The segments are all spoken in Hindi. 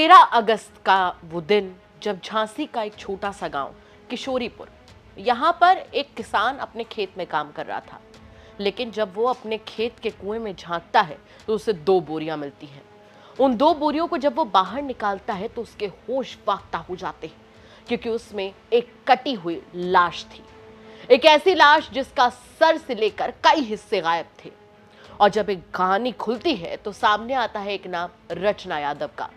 13 अगस्त का वो दिन जब झांसी का एक छोटा सा गांव किशोरीपुर, यहाँ पर एक किसान अपने खेत में काम कर रहा था। लेकिन जब वो अपने खेत के कुएं में झांकता है तो उसे 2 बोरियां मिलती हैं। उन 2 बोरियों को जब वो बाहर निकालता है तो उसके होश फाख्ता हो जाते हैं, क्योंकि उसमें एक कटी हुई लाश थी। एक ऐसी लाश जिसका सर से लेकर कई हिस्से गायब थे। और जब एक कहानी खुलती है तो सामने आता है एक नाम, रचना यादव का।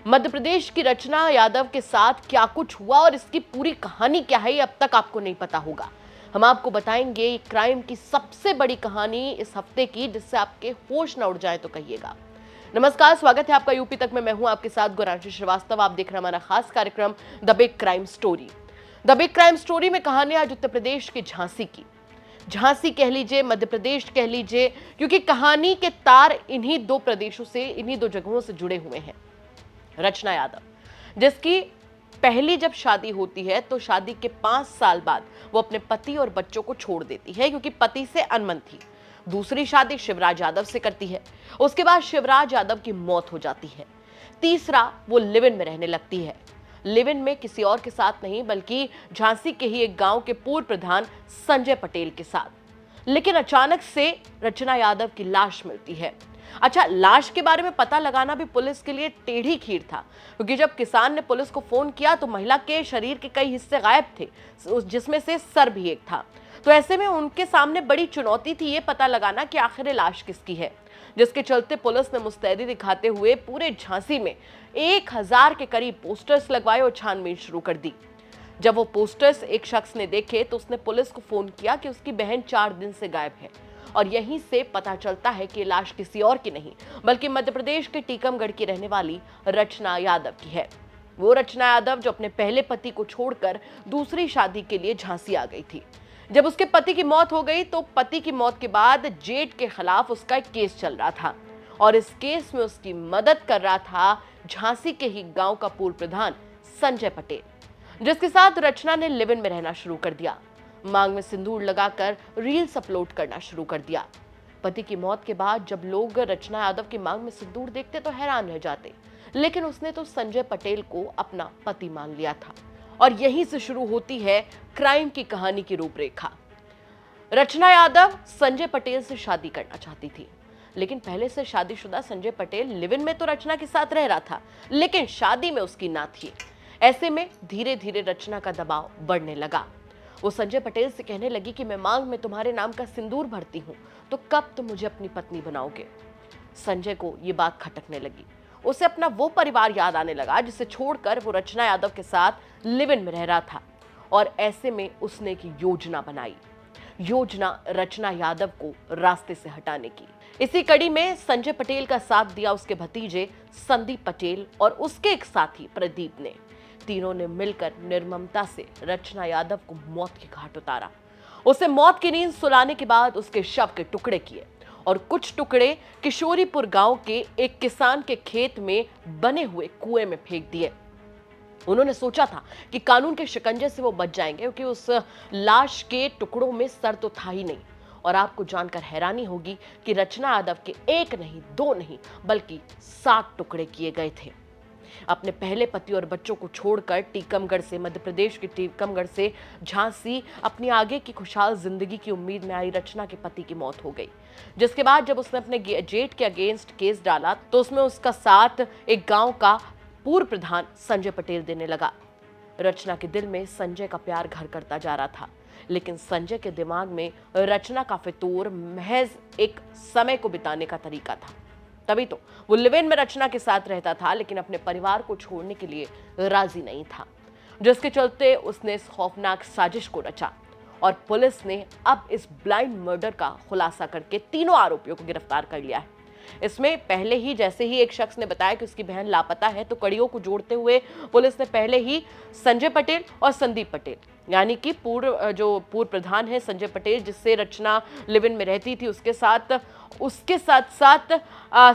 मध्य प्रदेश की रचना यादव के साथ क्या कुछ हुआ और इसकी पूरी कहानी क्या है, ये अब तक आपको नहीं पता होगा। हम आपको बताएंगे ये क्राइम की सबसे बड़ी कहानी इस हफ्ते की, जिससे आपके होश न उड़ जाए तो कहिएगा। नमस्कार, स्वागत है आपका यूपी तक में। मैं हूं आपके साथ गौरांशी श्रीवास्तव। आप देख रहे हैं हमारा खास कार्यक्रम the big crime story. The big crime story में कहानी आज उत्तर प्रदेश के झांसी की। झांसी कह लीजिए, मध्य प्रदेश कह लीजिए, क्योंकि कहानी के तार इन्हीं 2 प्रदेशों से, इन्हीं 2 जगहों से जुड़े हुए हैं। रचना यादव, जिसकी पहली जब शादी होती है तो शादी के 5 साल बाद वो अपने पति और बच्चों को छोड़ देती है, क्योंकि पति से अनबन थी। दूसरी शादी शिवराज यादव से करती है। उसके बाद शिवराज यादव की मौत हो जाती है। तीसरा, वो लिव इन में रहने लगती है। लिव इन में किसी और के साथ नहीं, बल्कि झांसी के ही एक गांव के पूर्व प्रधान संजय पटेल के साथ। लेकिन अचानक से रचना यादव की लाश मिलती है। अच्छा, लाश के बारे में पता लगाना भी पुलिस के लिए टेढ़ी खीर था, क्योंकि जब किसान ने पुलिस को फोन किया तो महिला के शरीर के कई हिस्से गायब थे, जिसमें से सर भी एक था। तो ऐसे में उनके सामने बड़ी चुनौती थी ये पता लगाना कि आखिर लाश किसकी है, जिसके चलते पुलिस ने मुस्तैदी दिखाते हुए पूरे झांसी में 1000 के करीब पोस्टर्स लगवाए और छानबीन शुरू कर दी। जब वो पोस्टर्स एक शख्स ने देखे तो उसने पुलिस को फोन किया कि उसकी बहन 4 दिन से गायब है। और यहीं से पता चलता है कि लाश किसी और की नहीं, बल्कि मध्य प्रदेश के टीकमगढ़ की रहने वाली रचना यादव की है। वो रचना यादव जो अपने पहले पति को छोड़कर दूसरी शादी के लिए झांसी आ गई थी। जब उसके पति की मौत हो गई तो पति की मौत के बाद जेठ के खिलाफ उसका एक केस चल रहा था, और इस केस में उसकी मदद कर रहा था झांसी के ही गांव का पूर्व प्रधान संजय पटेल, जिसके साथ रचना ने लिव इन में रहना शुरू कर दिया। मांग में सिंदूर लगाकर रील्स अपलोड करना शुरू कर दिया। पति की मौत के बाद जब लोग रचना यादव की मांग में सिंदूर देखते तो हैरान रह जाते, लेकिन उसने तो संजय पटेल को अपना पति मान लिया था। और यहीं से शुरू होती है क्राइम की कहानी की रूपरेखा। रचना यादव संजय पटेल से शादी करना चाहती थी, लेकिन पहले से शादीशुदा संजय पटेल लिव इन में तो रचना के साथ रह रहा था, लेकिन शादी में उसकी ना थी। ऐसे में धीरे धीरे रचना का दबाव बढ़ने लगा। वो संजय पटेल से कहने लगी कि मैं मांग में तुम्हारे नाम का सिंदूर भरती हूं, तो कब तुम मुझे अपनी पत्नी बनाओगे। संजय को ये बात खटकने लगी। उसे अपना वो परिवार याद आने लगा जिसे छोड़कर वो रचना यादव के साथ लिव इन में रह रहा था। और ऐसे में उसने एक योजना बनाई, योजना रचना यादव को रास्ते से हटाने की। इसी कड़ी में संजय पटेल का साथ दिया उसके भतीजे संदीप पटेल और उसके एक साथी प्रदीप ने। तीनों ने मिलकर निर्ममता से रचना यादव को मौत के घाट उतारा। उसे मौत की नींद सुलाने के बाद उसके शव के टुकड़े किए और कुछ टुकड़े किशोरीपुर गांव के एक किसान के खेत में बने हुए कुएं में फेंक दिए। उन्होंने सोचा था कि कानून के शिकंजे से वो बच जाएंगे, क्योंकि उस लाश के टुकड़ों में सर तो था ही नहीं। और आपको जानकर हैरानी होगी कि रचना यादव के 1 नहीं, 2 नहीं, बल्कि 7 टुकड़े किए गए थे। अपने पहले पति और बच्चों को छोड़कर टीकमगढ़ से, मध्य प्रदेश के टीकमगढ़ से झांसी अपनी आगे की खुशहाल जिंदगी की उम्मीद में आई रचना के पति की मौत हो गई। जिसके बाद जब उसने अपने जेठ के अगेंस्ट केस डाला तो उसमें उसका साथ एक गांव का पूर्व प्रधान संजय पटेल देने लगा। रचना के दिल में संजय का प्यार घर करता जा रहा था, लेकिन संजय के दिमाग में रचना का फितूर महज एक समय को बिताने का तरीका था। तभी तो वो लिव इन में रचना के साथ रहता था, लेकिन अपने परिवार को छोड़ने के लिए राजी नहीं था, जिसके चलते उसने इस खौफनाक साजिश को रचा। और पुलिस ने अब इस ब्लाइंड मर्डर का खुलासा करके तीनों आरोपियों को गिरफ्तार कर लिया है। इसमें पहले ही जैसे ही एक शख्स ने बताया कि उसकी बहन लापता है, तो कड़ियों को जोड़ते हुए पुलिस ने पहले ही संजय पटेल और संदीप पटेल, यानी कि पूर्व प्रधान है संजय पटेल जिससे रचना लिव इन में रहती थी, उसके साथ साथ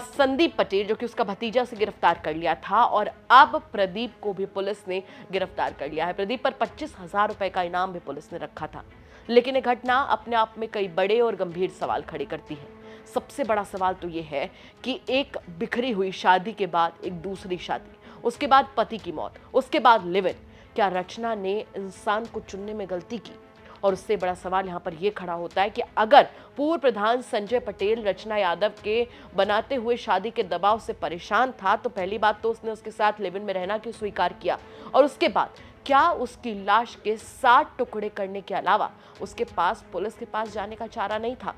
संदीप पटेल जो कि उसका भतीजा, से गिरफ्तार कर लिया था। और अब प्रदीप को भी पुलिस ने गिरफ्तार कर लिया है। प्रदीप पर 25,000 रुपए का इनाम भी पुलिस ने रखा था। लेकिन ये घटना अपने आप में कई बड़े और गंभीर सवाल खड़े करती है। सबसे बड़ा सवाल तो ये है कि एक बिखरी हुई शादी के बाद एक दूसरी शादी, उसके बाद पति की मौत, उसके बाद लिव इन। क्या रचना ने इंसान को चुनने में गलती की? और उससे बड़ा सवाल यहाँ पर यह खड़ा होता है कि अगर पूर्व प्रधान संजय पटेल रचना यादव के बनाते हुए शादी के दबाव से परेशान था, तो पहली बात तो उसने उसके साथ लिव इन में रहना क्यों स्वीकार किया? और उसके बाद क्या उसकी लाश के 7 टुकड़े करने के अलावा उसके पास पुलिस के पास जाने का चारा नहीं था?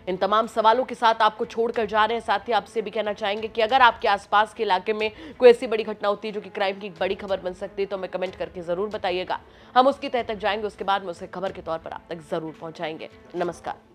इन तमाम सवालों के साथ आपको छोड़कर जा रहे हैं। साथ ही आपसे भी कहना चाहेंगे कि अगर आपके आसपास के इलाके में कोई ऐसी बड़ी घटना होती है जो कि क्राइम की एक बड़ी खबर बन सकती है, तो हमें कमेंट करके जरूर बताइएगा। हम उसकी तह तक जाएंगे, उसके बाद में उसे खबर के तौर पर आप तक जरूर पहुंचाएंगे। नमस्कार।